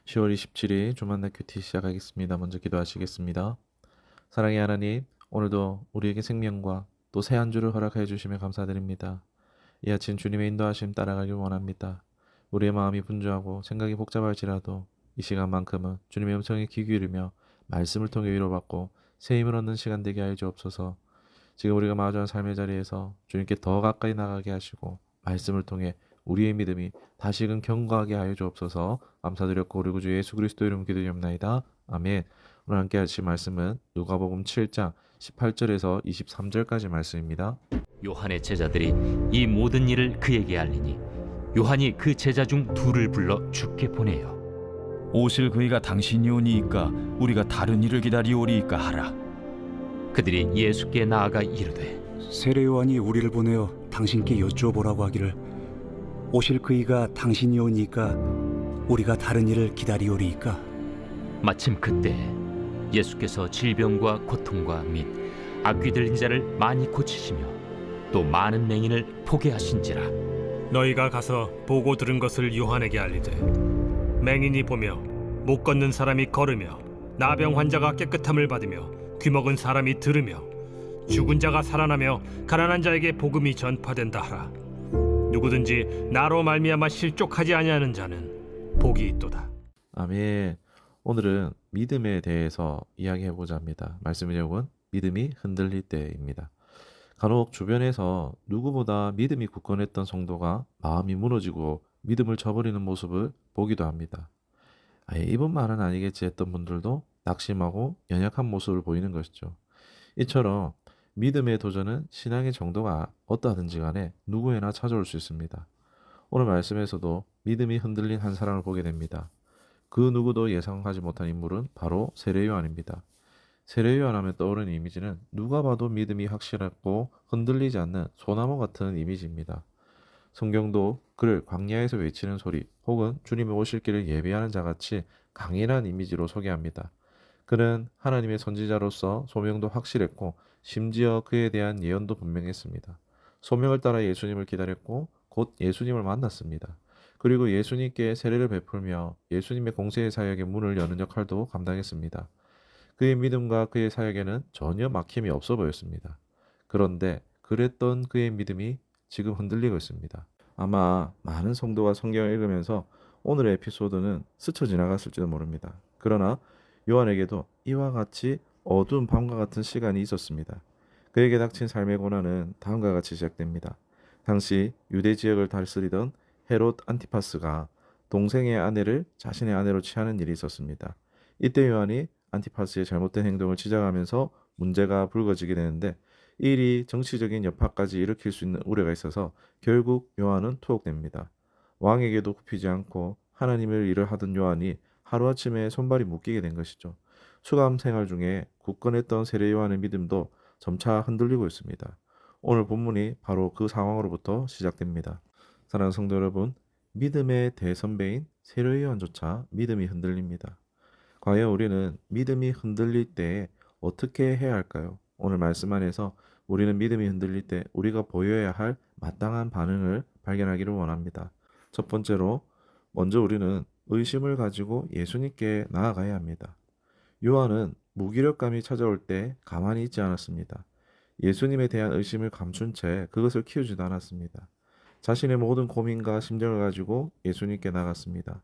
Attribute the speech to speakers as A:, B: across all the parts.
A: 10월 27일 주만날 큐티 시작하겠습니다. 먼저 기도하시겠습니다. 사랑의 하나님, 오늘도 우리에게 생명과 또 새 한 주를 허락해 주시며 감사드립니다. 이 아침 주님의 인도하심 따라가길 원합니다. 우리의 마음이 분주하고 생각이 복잡할지라도 이 시간만큼은 주님의 음성에 귀 기울이며 말씀을 통해 위로받고 새 힘을 얻는 시간 되게 하여 주옵소서. 지금 우리가 마주한 삶의 자리에서 주님께 더 가까이 나가게 하시고 말씀을 통해 우리의 믿음이 다시금 견고하게 하여 주옵소서. 감사드렸고 우리 구주 예수 그리스도 이름 기도드립나이다. 아멘. 오늘 함께 하실 말씀은 누가복음 7장 18절에서 23절까지 말씀입니다.
B: 요한의 제자들이 이 모든 일을 그에게 알리니 요한이 그 제자 중 둘을 불러 주께 보내어
C: 오실 그이가 당신이 오니이까 우리가 다른 일을 기다리오리이까 하라.
B: 그들이 예수께 나아가 이르되
D: 세례 요한이 우리를 보내어 당신께 여쭈어보라고 하기를 오실 그이가 당신이 오니까 우리가 다른 일을 기다리오리이까.
B: 마침 그때 예수께서 질병과 고통과 및 악귀 들린 자를 많이 고치시며 또 많은 맹인을 보게 하신지라.
E: 너희가 가서 보고 들은 것을 요한에게 알리되 맹인이 보며 못 걷는 사람이 걸으며 나병 환자가 깨끗함을 받으며 귀먹은 사람이 들으며 죽은 자가 살아나며 가난한 자에게 복음이 전파된다 하라. 누구든지 나로 말미암아 실족하지 아니하는 자는 복이 있도다.
A: 아멘. 오늘은 믿음에 대해서 이야기해보자 합니다. 말씀의 제목은 믿음이 흔들릴 때입니다. 간혹 주변에서 누구보다 믿음이 굳건했던 성도가 마음이 무너지고 믿음을 저버리는 모습을 보기도 합니다. 이분만은 아니겠지 했던 분들도 낙심하고 연약한 모습을 보이는 것이죠. 이처럼 믿음의 도전은 신앙의 정도가 어떠하든지 간에 누구에나 찾아올 수 있습니다. 오늘 말씀에서도 믿음이 흔들린 한 사람을 보게 됩니다. 그 누구도 예상하지 못한 인물은 바로 세례 요한입니다. 세례 요한 하면 떠오르는 이미지는 누가 봐도 믿음이 확실하고 흔들리지 않는 소나무 같은 이미지입니다. 성경도 그를 광야에서 외치는 소리 혹은 주님의 오실 길을 예비하는 자같이 강인한 이미지로 소개합니다. 그는 하나님의 선지자로서 소명도 확실했고 심지어 그에 대한 예언도 분명했습니다. 소명을 따라 예수님을 기다렸고 곧 예수님을 만났습니다. 그리고 예수님께 세례를 베풀며 예수님의 공생의 사역의 문을 여는 역할도 감당했습니다. 그의 믿음과 그의 사역에는 전혀 막힘이 없어 보였습니다. 그런데 그랬던 그의 믿음이 지금 흔들리고 있습니다. 아마 많은 성도가 성경을 읽으면서 오늘의 에피소드는 스쳐 지나갔을지도 모릅니다. 그러나 요한에게도 이와 같이 어두운 밤과 같은 시간이 있었습니다. 그에게 닥친 삶의 고난은 다음과 같이 시작됩니다. 당시 유대 지역을 다스리던 헤롯 안티파스가 동생의 아내를 자신의 아내로 취하는 일이 있었습니다. 이때 요한이 안티파스의 잘못된 행동을 지적하면서 문제가 불거지게 되는데 이 일이 정치적인 여파까지 일으킬 수 있는 우려가 있어서 결국 요한은 투옥됩니다. 왕에게도 굽히지 않고 하나님의 일을 하던 요한이 하루아침에 손발이 묶이게 된 것이죠. 수감 생활 중에 굳건했던 세례 요한의 믿음도 점차 흔들리고 있습니다. 오늘 본문이 바로 그 상황으로부터 시작됩니다. 사랑하는 성도 여러분, 믿음의 대선배인 세례 요한조차 믿음이 흔들립니다. 과연 우리는 믿음이 흔들릴 때 어떻게 해야 할까요? 오늘 말씀 안에서 우리는 믿음이 흔들릴 때 우리가 보여야 할 마땅한 반응을 발견하기를 원합니다. 첫 번째로 먼저 우리는 의심을 가지고 예수님께 나아가야 합니다. 요한은 무기력감이 찾아올 때 가만히 있지 않았습니다. 예수님에 대한 의심을 감춘 채 그것을 키우지도 않았습니다. 자신의 모든 고민과 심정을 가지고 예수님께 나갔습니다.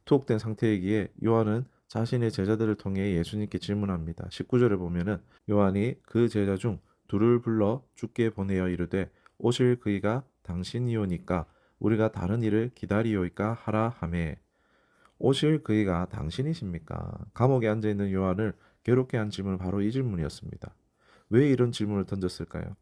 A: 투옥된 상태이기에 요한은 자신의 제자들을 통해 예수님께 질문합니다. 19절에 보면은 요한이 그 제자 중 둘을 불러 주께 보내어 이르되 오실 그이가 당신이오니까 우리가 다른 일을 기다리오이까 하라 하매. 오실 그이가 당신이십니까? 감옥에 앉아있는 요한을 괴롭게 한 질문은 바로 이 질문이었습니다. 왜 이런 질문을 던졌을까요?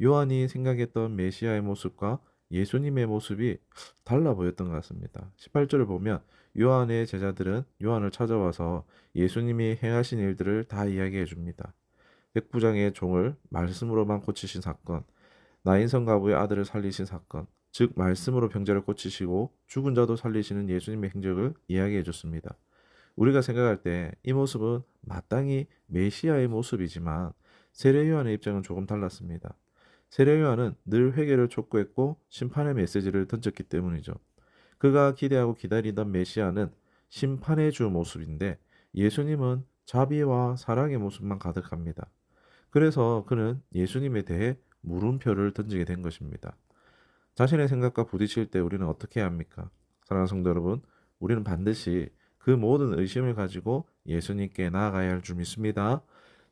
A: 요한이 생각했던 메시아의 모습과 예수님의 모습이 달라 보였던 것 같습니다. 18절을 보면 요한의 제자들은 요한을 찾아와서 예수님이 행하신 일들을 다 이야기해 줍니다. 백부장의 종을 말씀으로만 고치신 사건, 나인성 가부의 아들을 살리신 사건, 즉 말씀으로 병자를 고치시고 죽은 자도 살리시는 예수님의 행적을 이야기해 줬습니다. 우리가 생각할 때 이 모습은 마땅히 메시아의 모습이지만 세례 요한의 입장은 조금 달랐습니다. 세례 요한은 늘 회개를 촉구했고 심판의 메시지를 던졌기 때문이죠. 그가 기대하고 기다리던 메시아는 심판의 주 모습인데 예수님은 자비와 사랑의 모습만 가득합니다. 그래서 그는 예수님에 대해 물음표를 던지게 된 것입니다. 자신의 생각과 부딪힐 때 우리는 어떻게 해야 합니까? 사랑하는 성도 여러분, 우리는 반드시 그 모든 의심을 가지고 예수님께 나아가야 할 줄 믿습니다.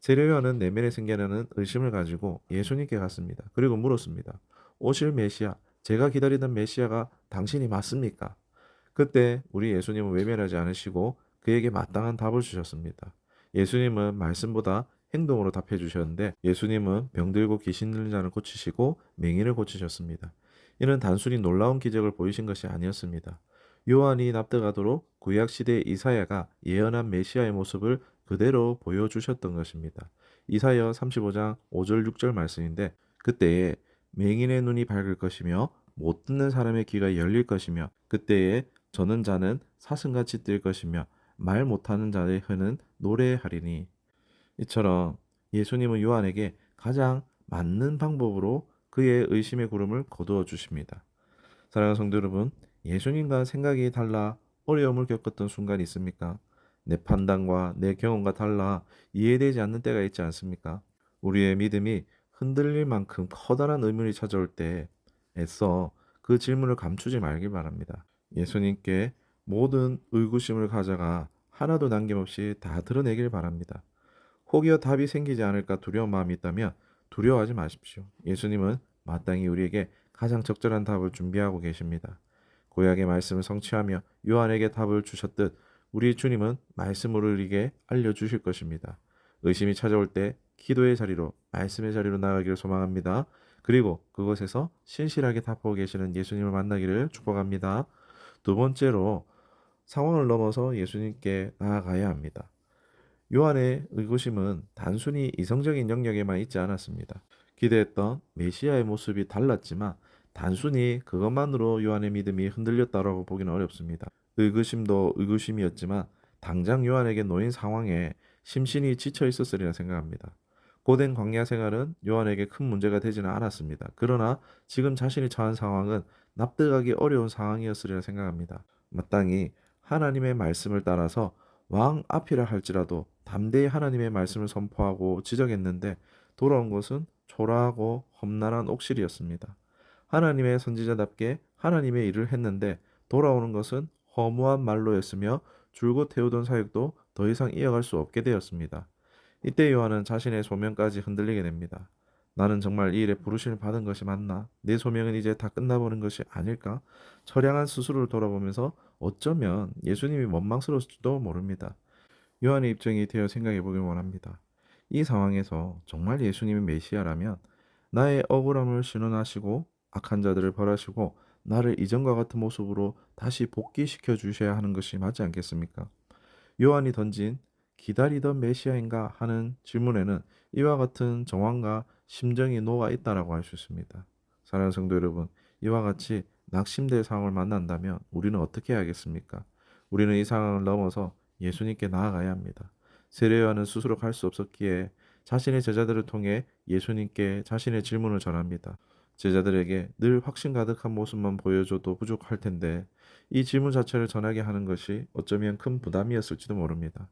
A: 세례요한은 내면에 생겨나는 의심을 가지고 예수님께 갔습니다. 그리고 물었습니다. 오실 메시아, 제가 기다리던 메시아가 당신이 맞습니까? 그때 우리 예수님은 외면하지 않으시고 그에게 마땅한 답을 주셨습니다. 예수님은 말씀보다 행동으로 답해 주셨는데 예수님은 병들고 귀신 들린 자를 고치시고 맹인을 고치셨습니다. 이는 단순히 놀라운 기적을 보이신 것이 아니었습니다. 요한이 납득하도록 구약 시대 이사야가 예언한 메시아의 모습을 그대로 보여주셨던 것입니다. 이사야 35장 5절 6절 말씀인데 그때에 맹인의 눈이 밝을 것이며 못 듣는 사람의 귀가 열릴 것이며 그때에 저는 자는 사슴같이 뛸 것이며 말 못하는 자의 혀는 노래하리니. 이처럼 예수님은 요한에게 가장 맞는 방법으로 그의 의심의 구름을 거두어 주십니다. 사랑하는 성도 여러분, 예수님과 생각이 달라 어려움을 겪었던 순간이 있습니까? 내 판단과 내 경험과 달라 이해되지 않는 때가 있지 않습니까? 우리의 믿음이 흔들릴 만큼 커다란 의문이 찾아올 때 애써 그 질문을 감추지 말길 바랍니다. 예수님께 모든 의구심을 가져가 하나도 남김없이 다 드러내길 바랍니다. 혹여 답이 생기지 않을까 두려운 마음이 있다면 두려워하지 마십시오. 예수님은 마땅히 우리에게 가장 적절한 답을 준비하고 계십니다. 구약의 말씀을 성취하며 요한에게 답을 주셨듯 우리 주님은 말씀으로 우리에게 알려주실 것입니다. 의심이 찾아올 때 기도의 자리로 말씀의 자리로 나가기를 소망합니다. 그리고 그곳에서 신실하게 답하고 계시는 예수님을 만나기를 축복합니다. 두 번째로 상황을 넘어서 예수님께 나아가야 합니다. 요한의 의구심은 단순히 이성적인 영역에만 있지 않았습니다. 기대했던 메시아의 모습이 달랐지만 단순히 그것만으로 요한의 믿음이 흔들렸다고 보기는 어렵습니다. 의구심도 의구심이었지만 당장 요한에게 놓인 상황에 심신이 지쳐 있었으리라 생각합니다. 고된 광야 생활은 요한에게 큰 문제가 되지는 않았습니다. 그러나 지금 자신이 처한 상황은 납득하기 어려운 상황이었으리라 생각합니다. 마땅히 하나님의 말씀을 따라서 왕 앞이라 할지라도 담대히 하나님의 말씀을 선포하고 지적했는데 돌아온 것은 초라하고 험난한 옥실이었습니다. 하나님의 선지자답게 하나님의 일을 했는데 돌아오는 것은 허무한 말로였으며 줄곧 해오던 사역도 더 이상 이어갈 수 없게 되었습니다. 이때 요한은 자신의 소명까지 흔들리게 됩니다. 나는 정말 이 일에 부르심을 받은 것이 맞나? 내 소명은 이제 다 끝나버린 것이 아닐까? 처량한 스스로를 돌아보면서 어쩌면 예수님이 원망스러울지도 모릅니다. 요한의 입장이 되어 생각해 보길 원합니다. 이 상황에서 정말 예수님이 메시아라면 나의 억울함을 신원하시고 악한 자들을 벌하시고 나를 이전과 같은 모습으로 다시 복귀시켜 주셔야 하는 것이 맞지 않겠습니까? 요한이 던진 기다리던 메시아인가 하는 질문에는 이와 같은 정황과 심정이 녹아 있다라고 할 수 있습니다. 사랑하는 성도 여러분, 이와 같이 낙심될 상황을 만난다면 우리는 어떻게 해야겠습니까? 우리는 이 상황을 넘어서 예수님께 나아가야 합니다. 세례요한은 스스로 갈 수 없었기에 자신의 제자들을 통해 예수님께 자신의 질문을 전합니다. 제자들에게 늘 확신 가득한 모습만 보여줘도 부족할 텐데 이 질문 자체를 전하게 하는 것이 어쩌면 큰 부담이었을지도 모릅니다.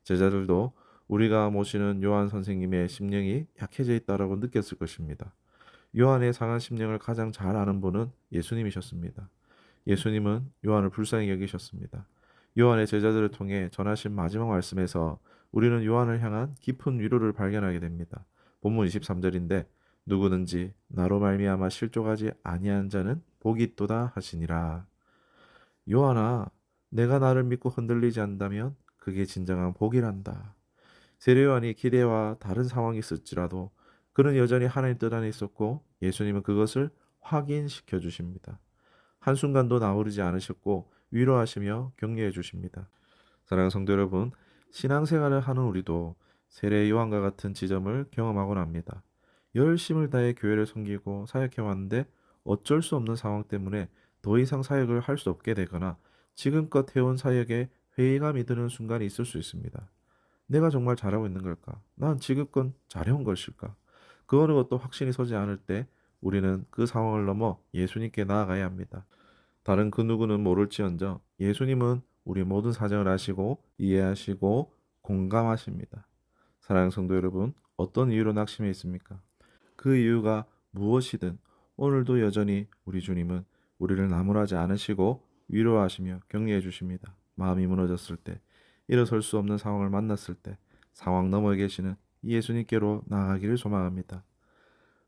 A: 제자들도 우리가 모시는 요한 선생님의 심령이 약해져 있다라고 느꼈을 것입니다. 요한의 상한 심령을 가장 잘 아는 분은 예수님이셨습니다. 예수님은 요한을 불쌍히 여기셨습니다. 요한의 제자들을 통해 전하신 마지막 말씀에서 우리는 요한을 향한 깊은 위로를 발견하게 됩니다. 본문 23절인데 누구든지 나로 말미암아 실족하지 아니한 자는 복이 있도다 하시니라. 요한아, 내가 나를 믿고 흔들리지 않는다면 그게 진정한 복이란다. 세례요한이 기대와 다른 상황이 있을지라도 그는 여전히 하나님 뜻 안에 있었고 예수님은 그것을 확인시켜 주십니다. 한순간도 나오르지 않으셨고 위로하시며 격려해 주십니다. 사랑하는 성도 여러분, 신앙생활을 하는 우리도 세례 요한과 같은 지점을 경험하곤 합니다. 열심을 다해 교회를 섬기고 사역해 왔는데 어쩔 수 없는 상황 때문에 더 이상 사역을 할 수 없게 되거나 지금껏 해온 사역에 회의감이 드는 순간이 있을 수 있습니다. 내가 정말 잘하고 있는 걸까? 난 지금껏 잘해온 것일까? 그 어느 것도 확신이 서지 않을 때 우리는 그 상황을 넘어 예수님께 나아가야 합니다. 다른 그 누구는 모를지언정 예수님은 우리 모든 사정을 아시고 이해하시고 공감하십니다. 사랑하는 성도 여러분, 어떤 이유로 낙심해 있습니까? 그 이유가 무엇이든 오늘도 여전히 우리 주님은 우리를 나무라지 않으시고 위로하시며 격려해 주십니다. 마음이 무너졌을 때, 일어설 수 없는 상황을 만났을 때, 상황 너머에 계시는 예수님께로 나아가기를 소망합니다.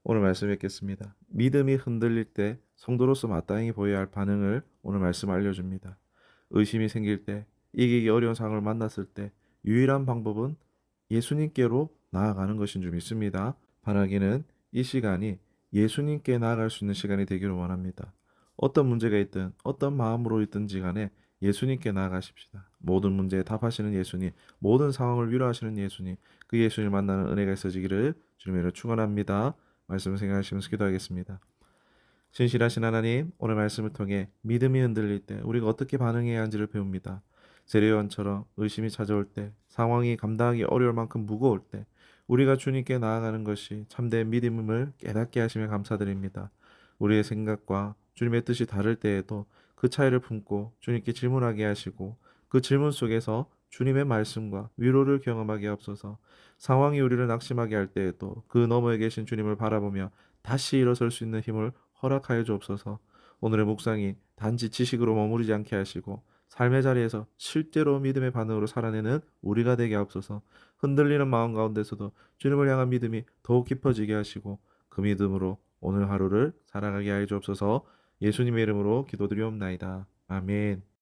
A: 오늘 말씀 읽겠습니다. 믿음이 흔들릴 때 성도로서 마땅히 보여야 할 반응을 오늘 말씀 알려줍니다. 의심이 생길 때, 이기기 어려운 상황을 만났을 때 유일한 방법은 예수님께로 나아가는 것인 줄 믿습니다. 바라기는 이 시간이 예수님께 나아갈 수 있는 시간이 되기를 원합니다. 어떤 문제가 있든 어떤 마음으로 있든지 간에 예수님께 나아가십시다. 모든 문제에 답하시는 예수님, 모든 상황을 위로하시는 예수님, 그 예수님을 만나는 은혜가 있어지기를 주님으로 축원합니다. 말씀을 생각하시면서 기도하겠습니다. 신실하신 하나님, 오늘 말씀을 통해 믿음이 흔들릴 때 우리가 어떻게 반응해야 하는지를 배웁니다. 세례요한처럼 의심이 찾아올 때, 상황이 감당하기 어려울 만큼 무거울 때 우리가 주님께 나아가는 것이 참된 믿음임을 깨닫게 하시며 감사드립니다. 우리의 생각과 주님의 뜻이 다를 때에도 그 차이를 품고 주님께 질문하게 하시고 그 질문 속에서 주님의 말씀과 위로를 경험하게 하옵소서. 상황이 우리를 낙심하게 할 때에도 그 너머에 계신 주님을 바라보며 다시 일어설 수 있는 힘을 허락하여 주옵소서. 오늘의 묵상이 단지 지식으로 머무르지 않게 하시고 삶의 자리에서 실제로 믿음의 반응으로 살아내는 우리가 되게 하옵소서. 흔들리는 마음 가운데서도 주님을 향한 믿음이 더욱 깊어지게 하시고 그 믿음으로 오늘 하루를 살아가게 하여 주옵소서. 예수님의 이름으로 기도드리옵나이다. 아멘.